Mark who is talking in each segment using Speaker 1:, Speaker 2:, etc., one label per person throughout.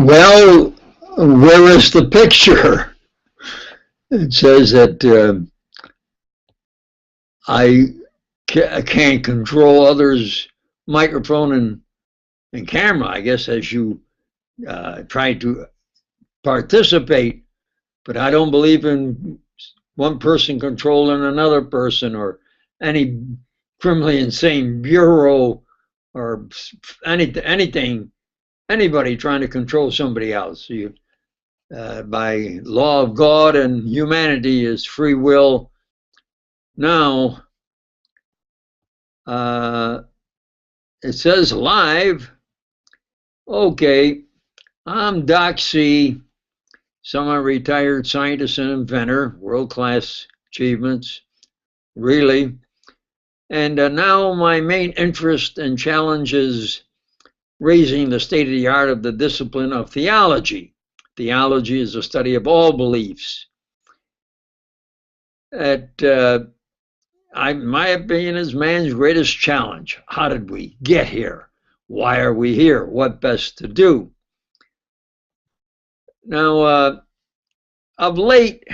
Speaker 1: Well, where is the picture? It says that I can't control others' microphone and camera, I guess, as you try to participate. But I don't believe in one person controlling another person or any criminally insane bureau or anything, anybody trying to control somebody else. By law of God and humanity is free will. Now, it says live. Okay, I'm Doc C, semi-retired scientist and inventor, world-class achievements, really. And now my main interest and challenge is raising the state of the art of the discipline of theology. Theology is the study of all beliefs. My opinion is man's greatest challenge. How did we get here? Why are we here? What best to do? Now, of late,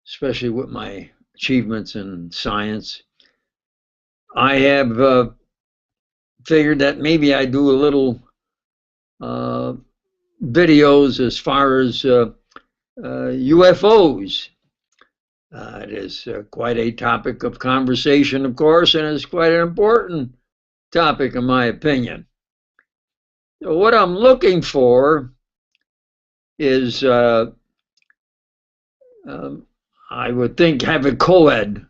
Speaker 1: especially with my achievements in science, I have figured that maybe I do a little videos as far as UFOs. It is quite a topic of conversation, of course, and it's quite an important topic, in my opinion. So what I'm looking for is, I would think, have a co-ed.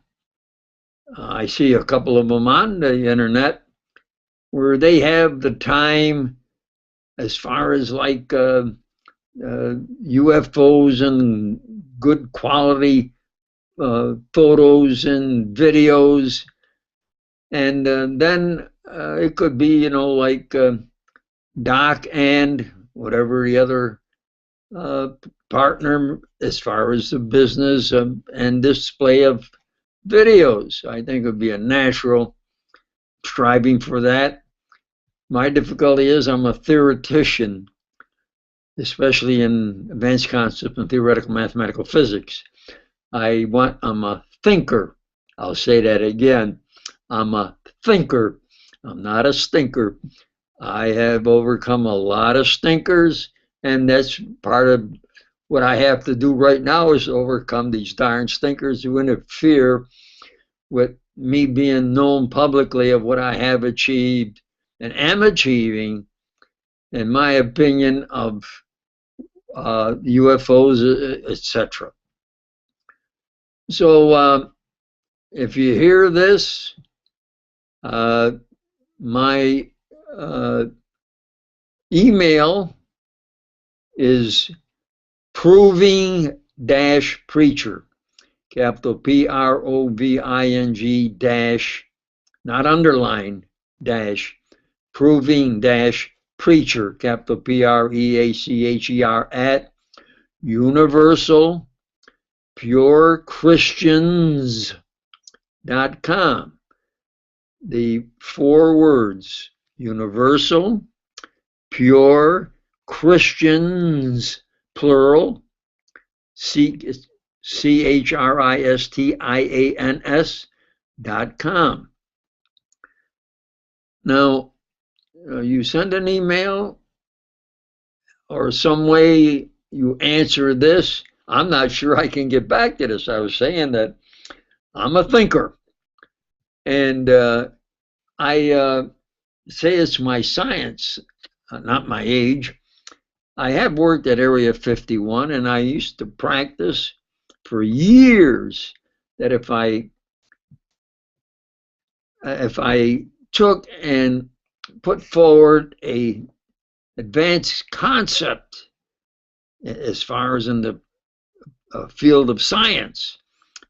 Speaker 1: I see a couple of them on the internet where they have the time as far as like UFOs and good quality photos and videos, and then it could be, you know, like Doc and whatever the other partner as far as the business and display of videos. I think it would be a natural striving for that. My difficulty is I'm a theoretician, especially in advanced concepts and theoretical mathematical physics. I'm a thinker. I'll say that again. I'm a thinker. I'm not a stinker. I have overcome a lot of stinkers, and that's part of what I have to do right now is overcome these darn stinkers who interfere with me being known publicly of what I have achieved and am achieving, in my opinion, of UFOs, etc. So if you hear this, my email is proving-preacher, capital Proving dash, not underline, dash, proving-preacher, capital Preacher, at universalpurechristians.com. The 4 words, universal, pure, Christians, plural, CHRISTIANS.com. Now, you send an email or some way you answer this. I'm not sure I can get back to this. I was saying that I'm a thinker, and I say it's my science, not my age. I have worked at Area 51, and I used to practice for years that if I took and put forward a advanced concept as far as in the field of science,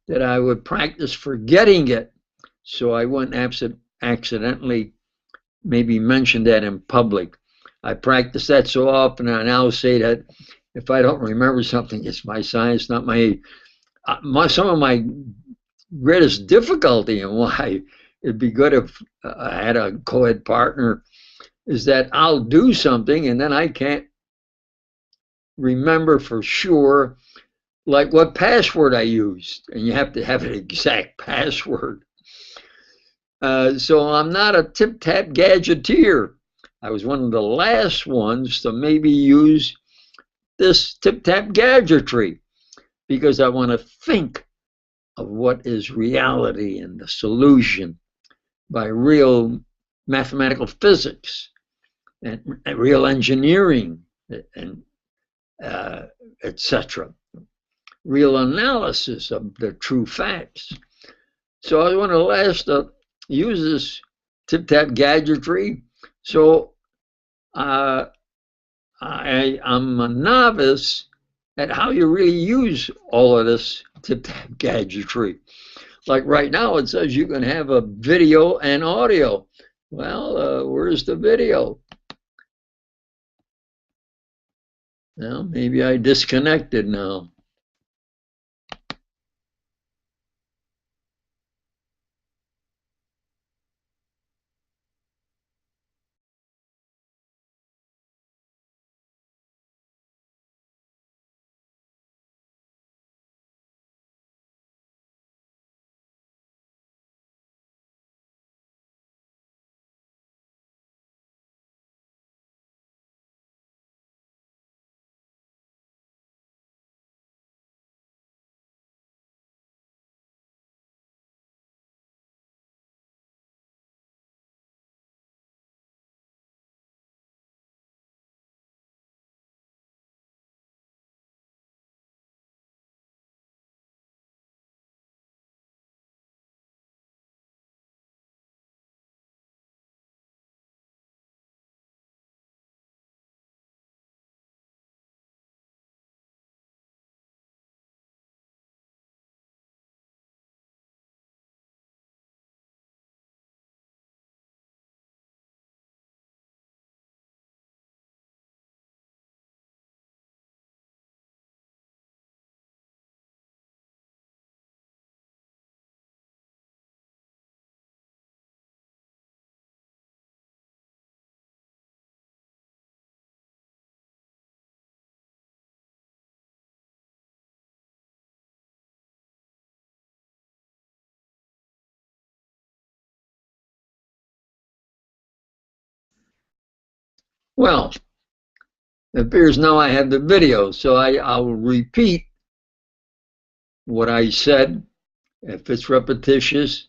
Speaker 1: that I would practice forgetting it, so I wouldn't accidentally maybe mention that in public. I practice that so often, I now say that if I don't remember something, it's my science, not my age. Some of my greatest difficulty and why it'd be good if I had a co-ed partner is that I'll do something and then I can't remember for sure, like what password I used, and you have to have an exact password. So I'm not a tip-tap gadgeteer. I was one of the last ones to maybe use this tip-tap gadgetry because I want to think of what is reality and the solution by real mathematical physics and real engineering and etc. Real analysis of the true facts. So I want to last use this tip-tap gadgetry. So I'm a novice at how you really use all of this tip-tap gadgetry. Like right now, it says you can have a video and audio. Well, where's the video? Well, maybe I disconnected now. Well, it appears now I have the video, so I'll repeat what I said. If it's repetitious,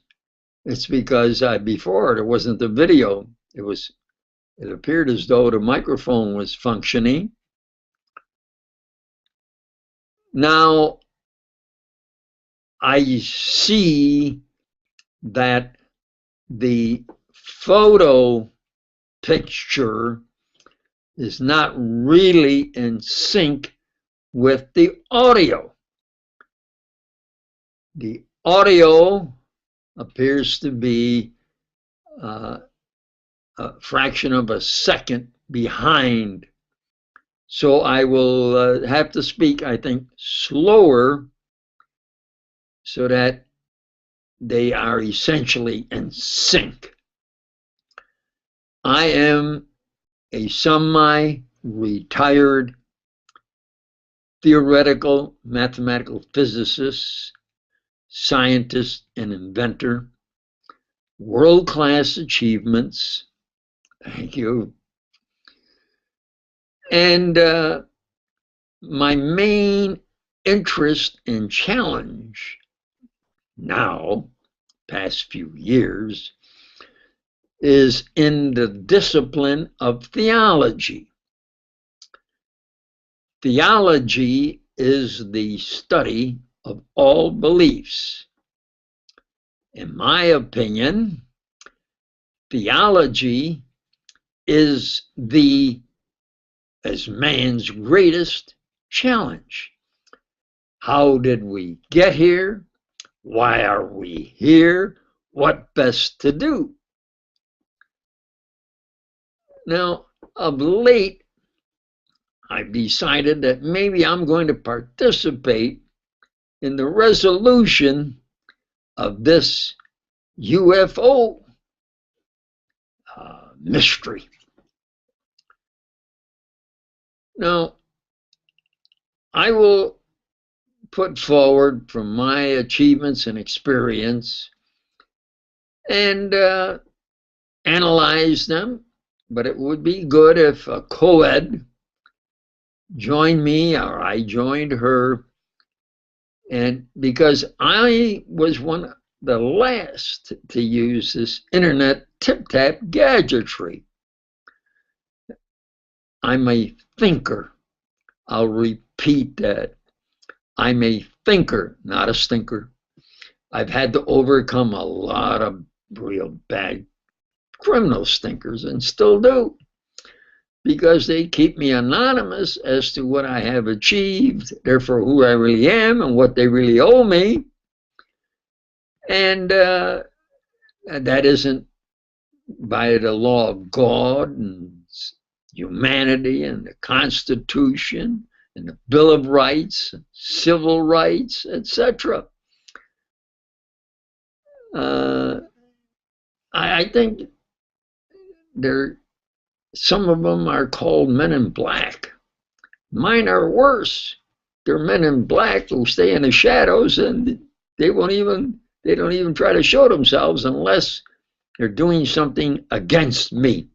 Speaker 1: it's because before there wasn't the video. It appeared as though the microphone was functioning. Now I see that the photo picture is not really in sync with the audio. The audio appears to be a fraction of a second behind. So I will have to speak, I think, slower so that they are essentially in sync. I am a semi-retired theoretical mathematical physicist, scientist, and inventor. World-class achievements. Thank you. And my main interest and challenge now, past few years, is in the discipline of theology. Theology is the study of all beliefs. In my opinion, theology is man's greatest challenge. How did we get here? Why are we here? What best to do? Now, of late, I've decided that maybe I'm going to participate in the resolution of this UFO mystery. Now, I will put forward from my achievements and experience and analyze them, but it would be good if a co-ed joined me or I joined her, and because I was one of the last to use this internet tip-tap gadgetry. I'm a thinker. I'll repeat that. I'm a thinker, not a stinker. I've had to overcome a lot of real bad criminal stinkers and still do, because they keep me anonymous as to what I have achieved, therefore who I really am and what they really owe me. And that isn't by the law of God and humanity and the Constitution and the Bill of Rights, civil rights, etc. I think some of them are called men in black. Mine are worse. They're men in black who stay in the shadows, and they don't even try to show themselves unless they're doing something against me.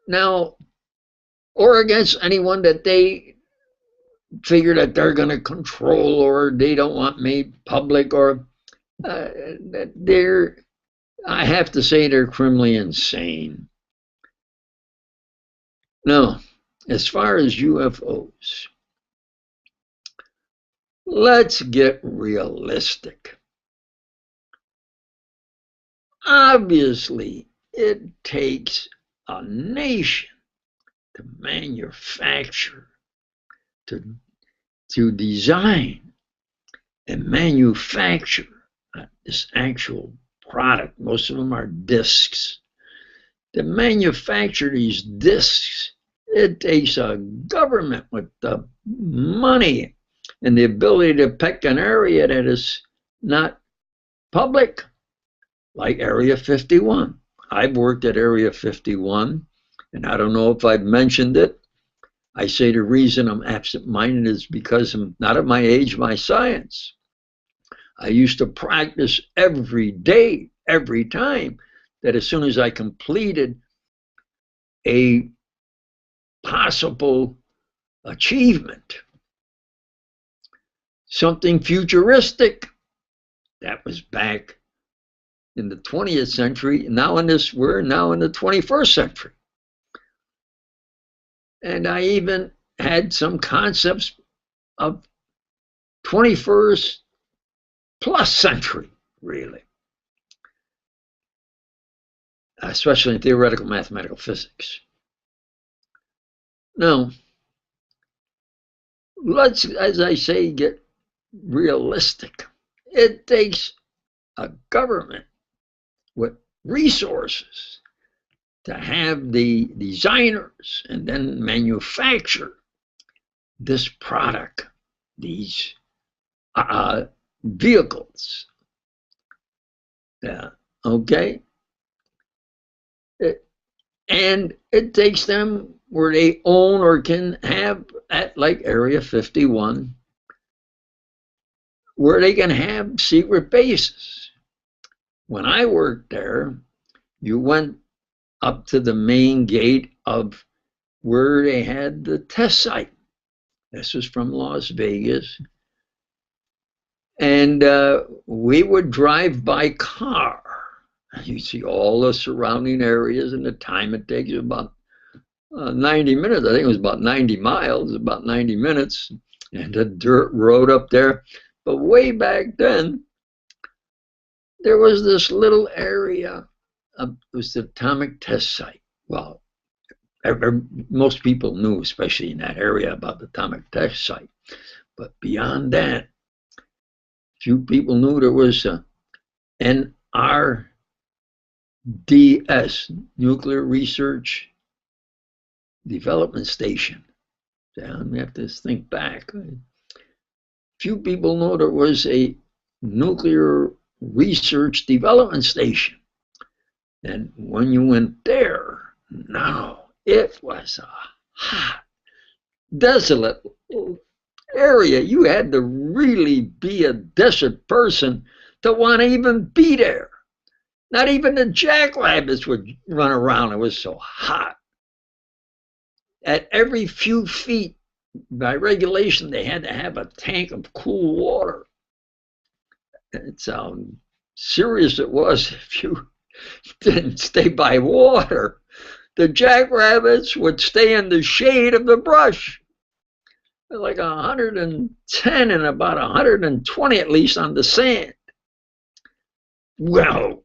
Speaker 1: Now, or against anyone that they figure that they're going to control, or they don't want made public, or I have to say they're criminally insane. Now, as far as UFOs, let's get realistic. Obviously, it takes a nation to manufacture, to design and manufacture this actual product. Most of them are discs. To manufacture these discs, it takes a government with the money and the ability to pick an area that is not public, like Area 51. I've worked at Area 51, and I don't know if I've mentioned it. I say the reason I'm absent-minded is because I'm not at my age, my science. I used to practice every day, every time, that as soon as I completed a possible achievement, something futuristic, that was back in the 20th century. We're now in the 21st century. And I even had some concepts of 21st plus century, really, especially in theoretical mathematical physics. Now, let's, as I say, get realistic. It takes a government with resources to have the designers and then manufacture this product, these vehicles. Yeah, okay. And it takes them where they own or can have, at like Area 51, where they can have secret bases. When I worked there, you went up to the main gate of where they had the test site. This was from Las Vegas. And we would drive by car. You see all the surrounding areas, and the time it takes about 90 minutes. I think it was about 90 miles, about 90 minutes, and a dirt road up there. But way back then, there was this little area. It was the atomic test site. Well, most people knew, especially in that area, about the atomic test site. But beyond that, few people knew there was a NRDS, Nuclear Research Development Station. We have to think back. Few people know there was a Nuclear Research Development Station. And when you went there, no, it was a hot, desolate area. You had to really be a desert person to want to even be there. Not even the jackrabbits would run around. It was so hot. At every few feet, by regulation, they had to have a tank of cool water. It's how serious it was if you didn't stay by water. The jackrabbits would stay in the shade of the brush. Like 110 and about 120 at least on the sand. Well,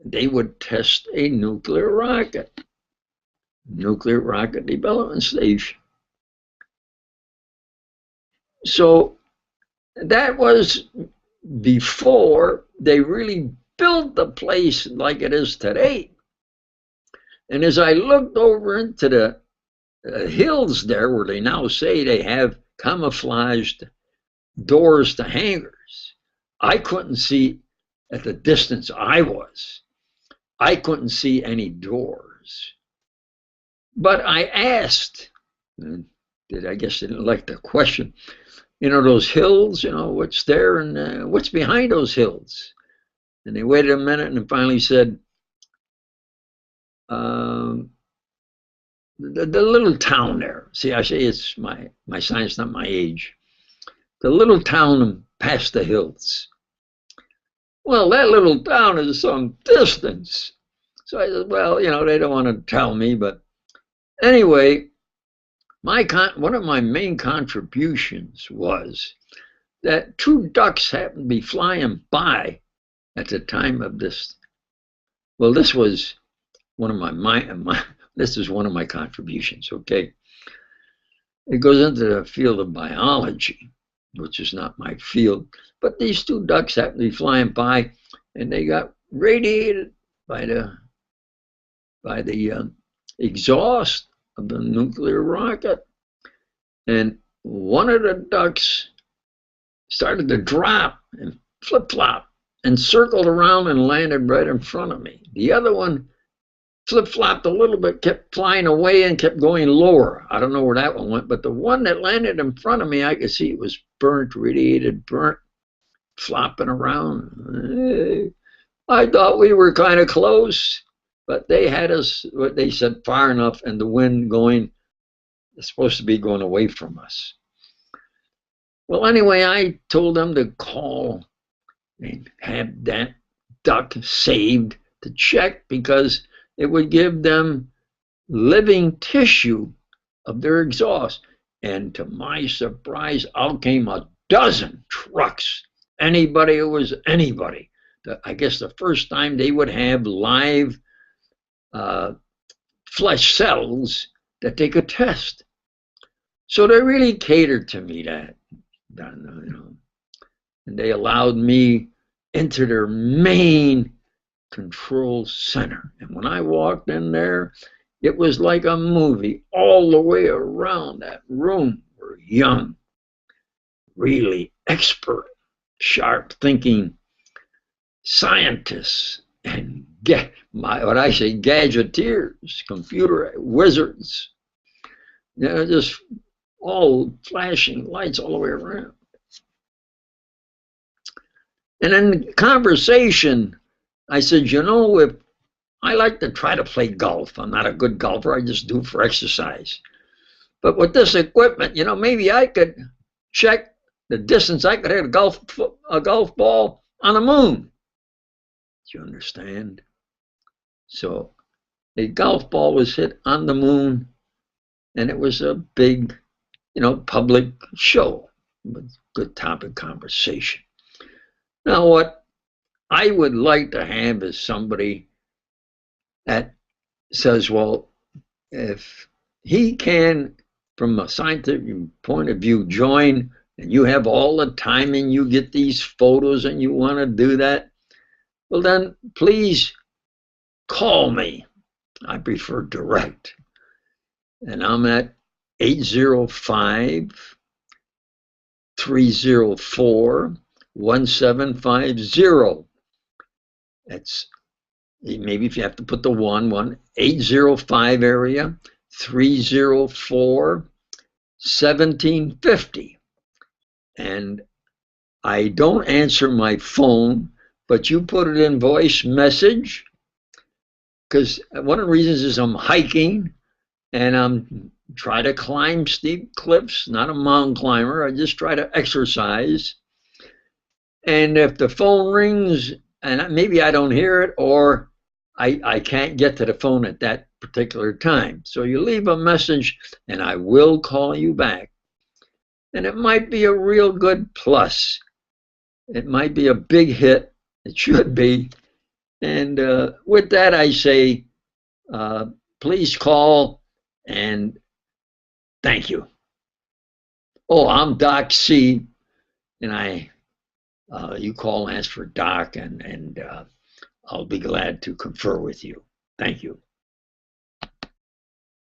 Speaker 1: they would test a nuclear rocket development station. So that was before they really built the place like it is today. And as I looked over into the hills there, where they now say they have camouflaged doors to hangars, I couldn't see at the distance I was. I couldn't see any doors. But I asked, and I guess they didn't like the question, those hills, what's there and what's behind those hills? And they waited a minute and finally said, the little town there. See, I say it's my science, not my age. The little town past the hills. Well, that little town is some distance. So I said, well, they don't want to tell me, but anyway, one of my main contributions was that two ducks happened to be flying by at the time of this. Well, this was one of this is one of my contributions, okay? It goes into the field of biology, which is not my field, but these two ducks happened to be flying by, and they got radiated by the exhaust of the nuclear rocket. And one of the ducks started to drop and flip-flop and circled around and landed right in front of me. The other one flip-flopped a little bit, kept flying away and kept going lower. I don't know where that one went, but the one that landed in front of me, I could see it was burnt, radiated, burnt, flopping around. I thought we were kind of close, but they had us, what they said, far enough, and the wind going, it's supposed to be going away from us. Well, anyway, I told them to call and have that duck saved to check, because it would give them living tissue of their exhaust. And to my surprise, out came a dozen trucks. Anybody who was anybody. I guess the first time they would have live flesh cells that they could test. So they really catered to me, and they allowed me into their main control center. And when I walked in there, it was like a movie. All the way around that room were young, really expert, sharp thinking scientists and what I say, gadgeteers, computer wizards. Just all flashing lights all the way around. And in conversation, I said, if I like to try to play golf. I'm not a good golfer. I just do it for exercise. But with this equipment, maybe I could check the distance I could hit a golf ball on the moon. Do you understand? So a golf ball was hit on the moon, and it was a big, public show with good topic conversation. Now, what I would like to have is somebody that says, well, if he can, from a scientific point of view, join, and you have all the time and you get these photos and you want to do that, well, then please call me. I prefer direct. And I'm at 805-304-1750. That's maybe if you have to put the 805 area 304 1750. And I don't answer my phone, but you put it in voice message, because one of the reasons is I'm hiking and I'm try to climb steep cliffs, not a mountain climber. I just try to exercise. And if the phone rings and maybe I don't hear it, or I can't get to the phone at that particular time, so you leave a message and I will call you back. And it might be a real good plus. It might be a big hit. It should be. And with that, I say, please call and thank you. Oh, I'm Doc C, and you call and ask for Doc, and I'll be glad to confer with you. Thank you.